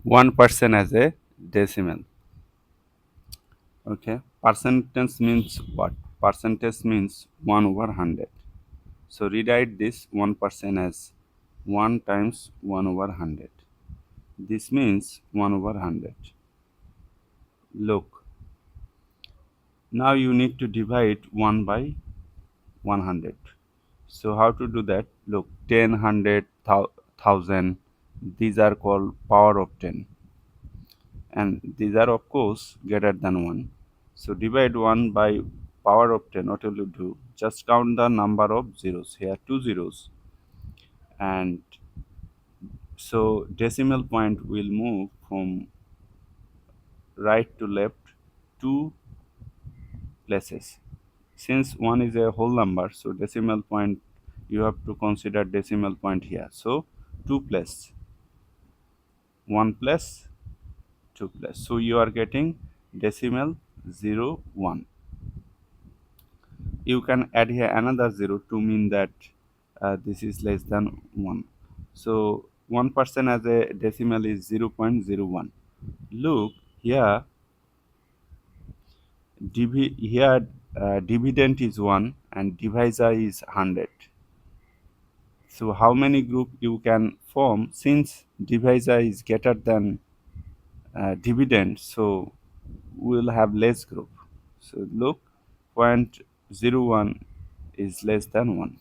1% as a decimal. Okay, percentage means what? Percentage means 1 over 100. So rewrite this 1% as 1 times 1 over 100. This means 1 over 100. Look, now you need to divide 1 by 100. So how to do that? Look, 10, 100, 1000, these are called power of 10, and these are of course greater than 1. So divide 1 by power of 10. What will you do? Just count the number of zeros. Here two zeros, and so decimal point will move from right to left two places. Since 1 is a whole number, so decimal point, you have to consider decimal point here. So 2 plus 1 plus 2 plus. So you are getting decimal 0 1. You can add here another 0 to mean that this is less than 1. So 1% as a decimal is 0.01. Look here, dividend is 1 and divisor is 100. So how many group you can form? Since divisor is greater than dividend, so we will have less group. So look, 0.01 is less than 1.